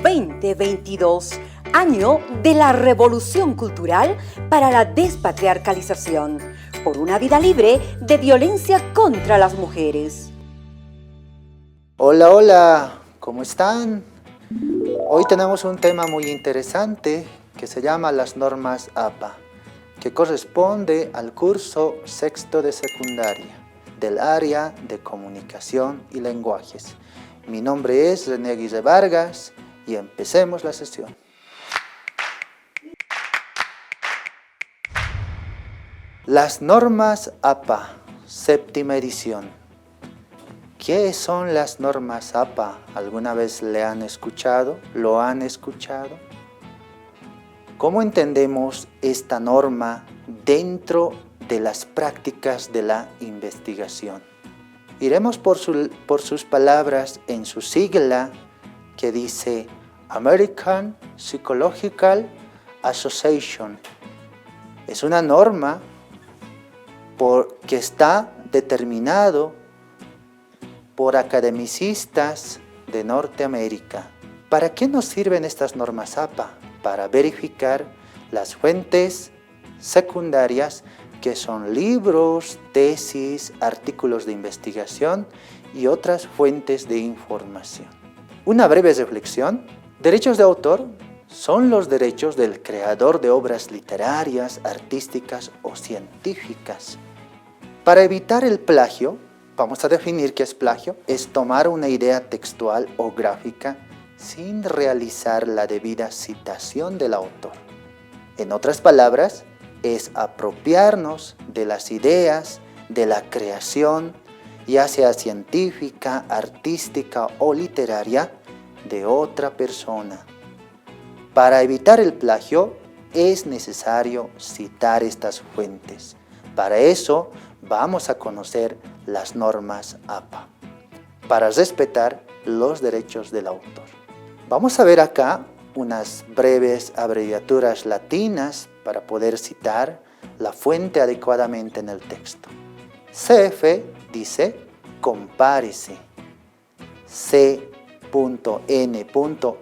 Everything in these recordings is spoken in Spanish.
2022, año de la revolución cultural para la despatriarcalización, por una vida libre de violencia contra las mujeres. Hola, hola, ¿cómo están? Hoy tenemos un tema muy interesante que se llama las normas APA, que corresponde al curso sexto de secundaria del área de comunicación y lenguajes. Mi nombre es René Aguirre Vargas y empecemos la sesión. Las normas APA, séptima edición. ¿Qué son las normas APA? ¿Alguna vez le han escuchado? ¿Lo han escuchado? ¿Cómo entendemos esta norma dentro de las prácticas de la investigación? Iremos por sus palabras en su sigla que dice American Psychological Association. Es una norma que está determinado por academicistas de Norteamérica. ¿Para qué nos sirven estas normas APA? Para verificar las fuentes secundarias que son libros, tesis, artículos de investigación y otras fuentes de información. Una breve reflexión. Derechos de autor son los derechos del creador de obras literarias, artísticas o científicas. Para evitar el plagio, vamos a definir qué es plagio. Es tomar una idea textual o gráfica sin realizar la debida citación del autor. En otras palabras, es apropiarnos de las ideas, de la creación, ya sea científica, artística o literaria, de otra persona. Para evitar el plagio, es necesario citar estas fuentes. Para eso, vamos a conocer las normas APA, para respetar los derechos del autor. Vamos a ver acá unas breves abreviaturas latinas para poder citar la fuente adecuadamente en el texto. CF dice compárese. C.N.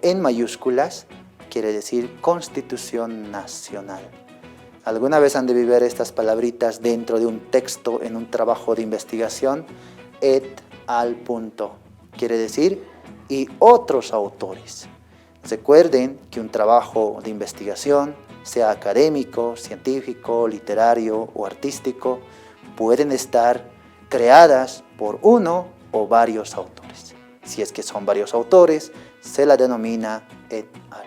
en mayúsculas quiere decir Constitución Nacional. ¿Alguna vez han de ver estas palabritas dentro de un texto en un trabajo de investigación? Et al. Quiere decir y otros autores. Recuerden que un trabajo de investigación, sea académico, científico, literario o artístico, pueden estar creadas por uno o varios autores. Si es que son varios autores, se la denomina et al.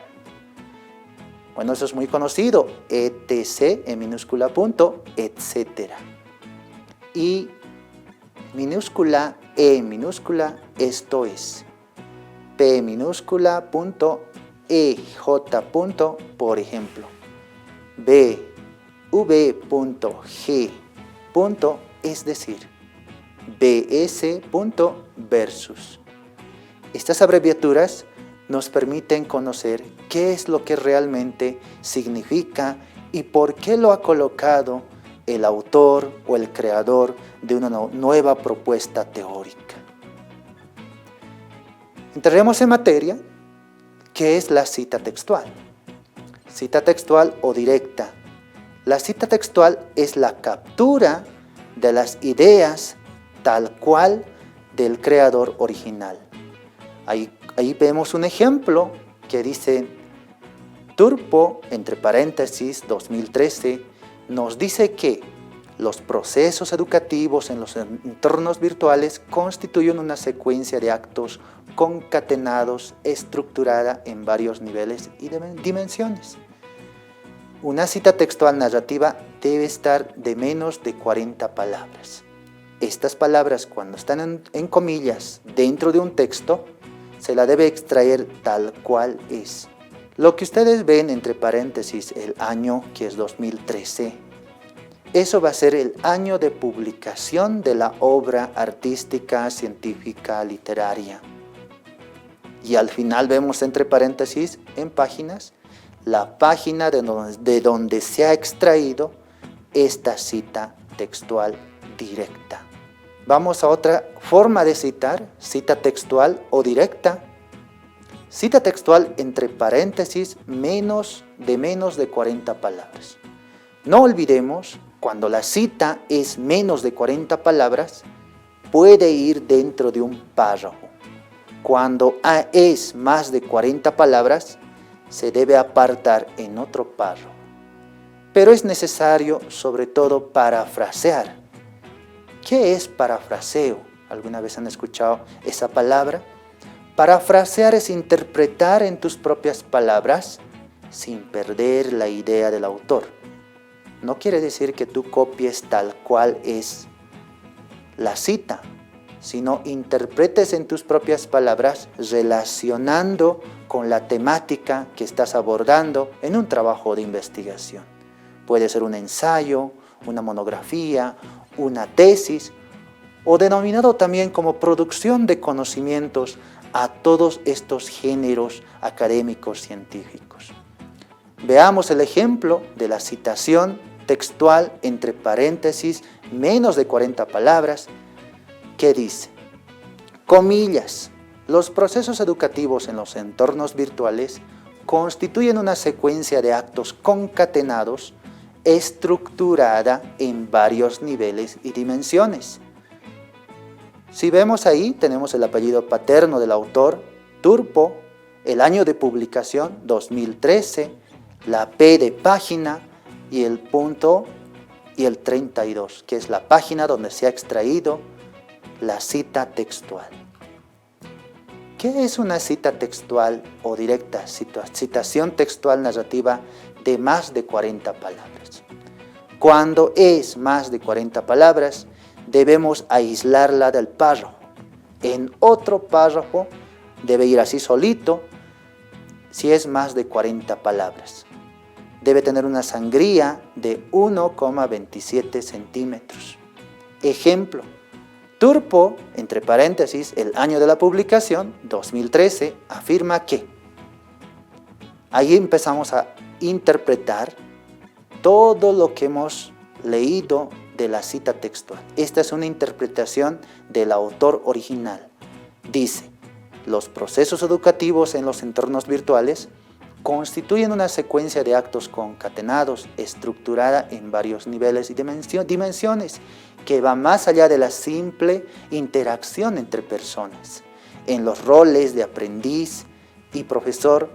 Bueno, eso es muy conocido, etc. en minúscula punto, etcétera. Y minúscula e minúscula, esto es. P minúscula punto EJ punto, por ejemplo. B, V punto G punto, es decir, BS punto versus. Estas abreviaturas nos permiten conocer qué es lo que realmente significa y por qué lo ha colocado el autor o el creador de una nueva propuesta teórica. Entraremos en materia, ¿qué es la cita textual? Cita textual o directa. La cita textual es la captura de las ideas tal cual del creador original. Ahí vemos un ejemplo que dice Turpo, entre paréntesis, 2013, nos dice que los procesos educativos en los entornos virtuales constituyen una secuencia de actos concatenados, estructurada en varios niveles y dimensiones. Una cita textual narrativa debe estar de menos de 40 palabras. Estas palabras, cuando están en comillas dentro de un texto, se la debe extraer tal cual es. Lo que ustedes ven entre paréntesis, el año que es 2013, eso va a ser el año de publicación de la obra artística, científica, literaria. Y al final vemos entre paréntesis, en páginas, la página de donde se ha extraído esta cita textual directa. Vamos a otra forma de citar, cita textual o directa. Cita textual entre paréntesis de menos de 40 palabras. No olvidemos, cuando la cita es menos de 40 palabras, puede ir dentro de un párrafo. Cuando es más de 40 palabras, se debe apartar en otro párrafo. Pero es necesario, sobre todo, parafrasear. ¿Qué es parafraseo? ¿Alguna vez han escuchado esa palabra? Parafrasear es interpretar en tus propias palabras sin perder la idea del autor. No quiere decir que tú copies tal cual es la cita, sino interpretes en tus propias palabras relacionando con la temática que estás abordando en un trabajo de investigación. Puede ser un ensayo, una monografía, una tesis, o denominado también como producción de conocimientos a todos estos géneros académicos científicos. Veamos el ejemplo de la citación textual entre paréntesis, menos de 40 palabras, que dice, comillas, los procesos educativos en los entornos virtuales constituyen una secuencia de actos concatenados estructurada en varios niveles y dimensiones. Si vemos ahí, tenemos el apellido paterno del autor, Turpo, el año de publicación, 2013, la P de página y el punto y el 32, que es la página donde se ha extraído la cita textual. ¿Qué es una cita textual o directa citación textual narrativa de más de 40 palabras? Cuando es más de 40 palabras, debemos aislarla del párrafo. En otro párrafo debe ir así solito si es más de 40 palabras. Debe tener una sangría de 1,27 centímetros. Ejemplo, Turpo, entre paréntesis, el año de la publicación, 2013, afirma que. Ahí empezamos a interpretar todo lo que hemos leído de la cita textual. Esta es una interpretación del autor original. Dice, los procesos educativos en los entornos virtuales constituyen una secuencia de actos concatenados, estructurada en varios niveles y dimensiones, que va más allá de la simple interacción entre personas. En los roles de aprendiz y profesor,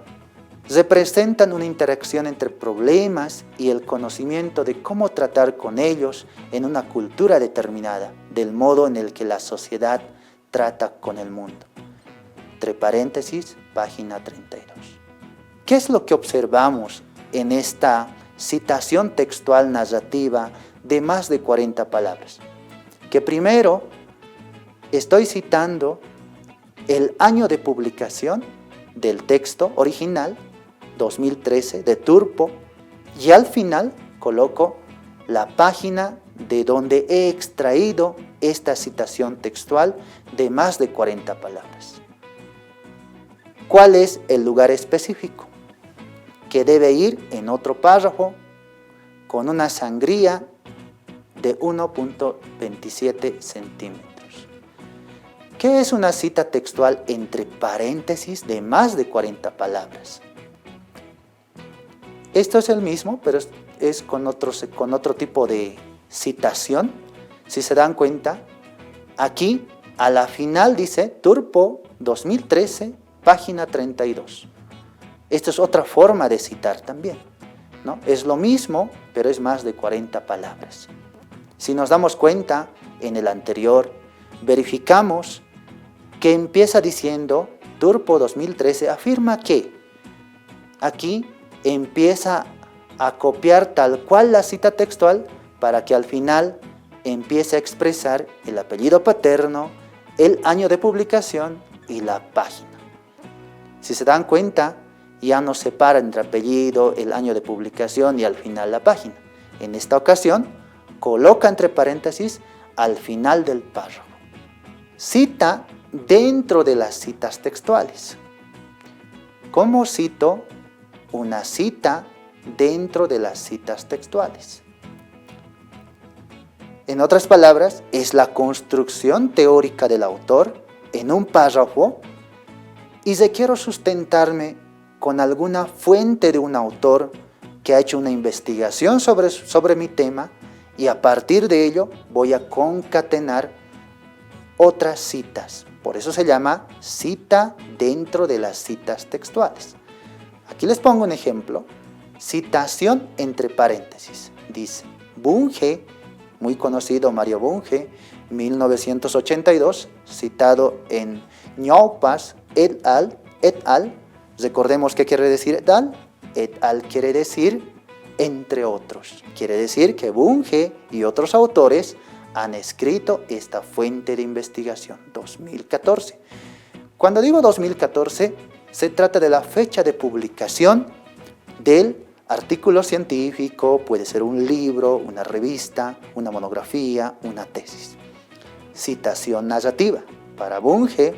representan una interacción entre problemas y el conocimiento de cómo tratar con ellos en una cultura determinada, del modo en el que la sociedad trata con el mundo. Entre paréntesis, página 32. ¿Qué es lo que observamos en esta citación textual narrativa de más de 40 palabras? Que primero estoy citando el año de publicación del texto original, 2013, de Turpo, y al final coloco la página de donde he extraído esta citación textual de más de 40 palabras. ¿Cuál es el lugar específico? Que debe ir en otro párrafo con una sangría de 1,27 centímetros. ¿Qué es una cita textual entre paréntesis de más de 40 palabras? Esto es el mismo, pero es con otro tipo de citación. Si se dan cuenta, aquí a la final dice Turpo 2013, página 32. Esta es otra forma de citar también, ¿no? Es lo mismo, pero es más de 40 palabras. Si nos damos cuenta, en el anterior, verificamos que empieza diciendo, Turpo 2013 afirma que. Aquí empieza a copiar tal cual la cita textual para que al final empiece a expresar el apellido paterno, el año de publicación y la página. Si se dan cuenta, ya no separa entre apellido, el año de publicación y al final la página. En esta ocasión, coloca entre paréntesis al final del párrafo. Cita dentro de las citas textuales. ¿Cómo cito una cita dentro de las citas textuales? En otras palabras, es la construcción teórica del autor en un párrafo y requiero sustentarme con alguna fuente de un autor que ha hecho una investigación sobre mi tema, y a partir de ello voy a concatenar otras citas. Por eso se llama cita dentro de las citas textuales. Aquí les pongo un ejemplo. Citación entre paréntesis. Dice, Bunge, muy conocido Mario Bunge, 1982, citado en Ñaupas et al. Recordemos qué quiere decir et al. Et al quiere decir entre otros. Quiere decir que Bunge y otros autores han escrito esta fuente de investigación, 2014. Cuando digo 2014, se trata de la fecha de publicación del artículo científico, puede ser un libro, una revista, una monografía, una tesis. Citación narrativa. Para Bunge,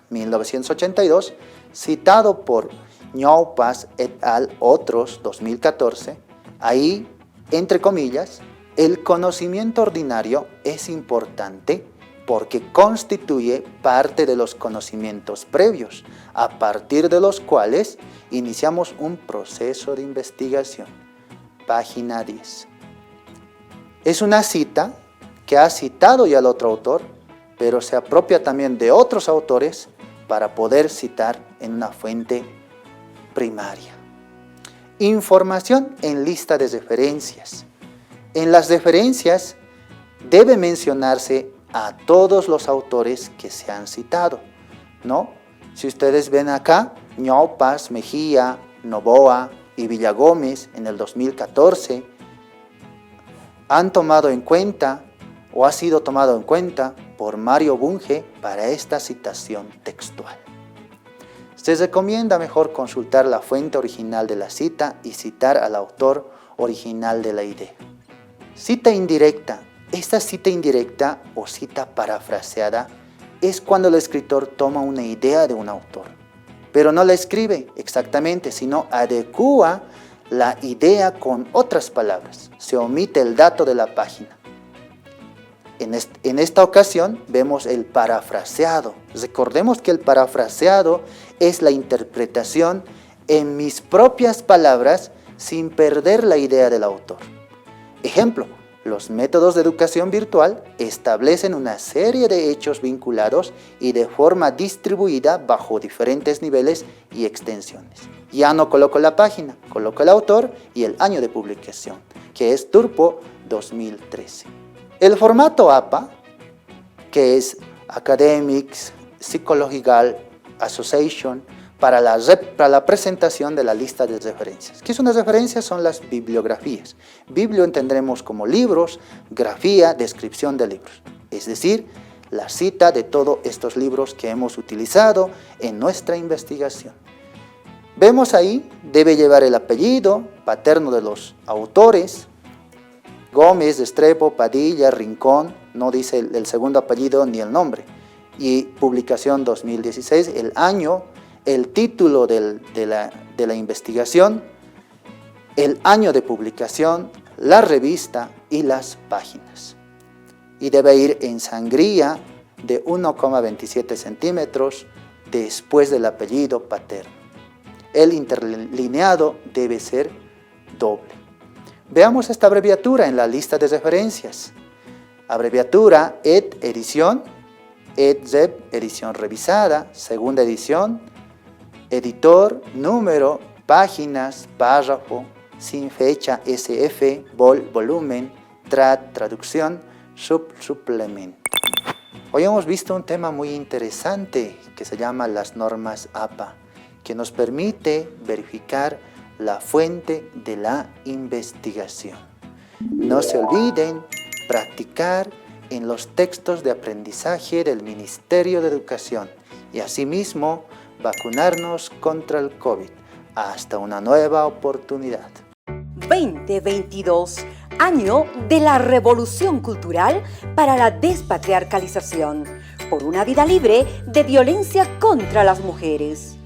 1982, citado por Ñaupas et al. Otros, 2014, ahí, entre comillas, el conocimiento ordinario es importante porque constituye parte de los conocimientos previos, a partir de los cuales iniciamos un proceso de investigación. Página 10. Es una cita que ha citado ya al otro autor, pero se apropia también de otros autores para poder citar en una fuente primaria. Información en lista de referencias. En las referencias debe mencionarse a todos los autores que se han citado, ¿no? Si ustedes ven acá, Ñaupas, Mejía, Novoa y Villagómez en el 2014 han tomado en cuenta o ha sido tomado en cuenta por Mario Bunge para esta citación textual. Se recomienda mejor consultar la fuente original de la cita y citar al autor original de la idea. Cita indirecta. Esta cita indirecta o cita parafraseada es cuando el escritor toma una idea de un autor, pero no la escribe exactamente, sino adecúa la idea con otras palabras. Se omite el dato de la página. En esta ocasión vemos el parafraseado. Recordemos que el parafraseado es la interpretación en mis propias palabras sin perder la idea del autor. Ejemplo, los métodos de educación virtual establecen una serie de hechos vinculados y de forma distribuida bajo diferentes niveles y extensiones. Ya no coloco la página, coloco el autor y el año de publicación, que es Turpo 2013. El formato APA, que es Academics Psychological Association, para la presentación de la lista de referencias. ¿Qué son las referencias? Son las bibliografías. Biblio entendremos como libros, grafía, descripción de libros. Es decir, la cita de todos estos libros que hemos utilizado en nuestra investigación. Vemos ahí, debe llevar el apellido paterno de los autores, Gómez, Restrepo, Padilla, Rincón, no dice el segundo apellido ni el nombre. Y publicación 2016, el año, el título de la investigación, el año de publicación, la revista y las páginas. Y debe ir en sangría de 1,27 centímetros después del apellido paterno. El interlineado debe ser doble. Veamos esta abreviatura en la lista de referencias. Abreviatura ED edición, EDZEB edición revisada, segunda edición, editor, número, páginas, párrafo, sin fecha, SF, volumen, traducción, suplemento. Hoy hemos visto un tema muy interesante que se llama las normas APA, que nos permite verificar la fuente de la investigación. No se olviden practicar en los textos de aprendizaje del Ministerio de Educación y asimismo vacunarnos contra el COVID. Hasta una nueva oportunidad. 2022, año de la revolución cultural para la despatriarcalización, por una vida libre de violencia contra las mujeres.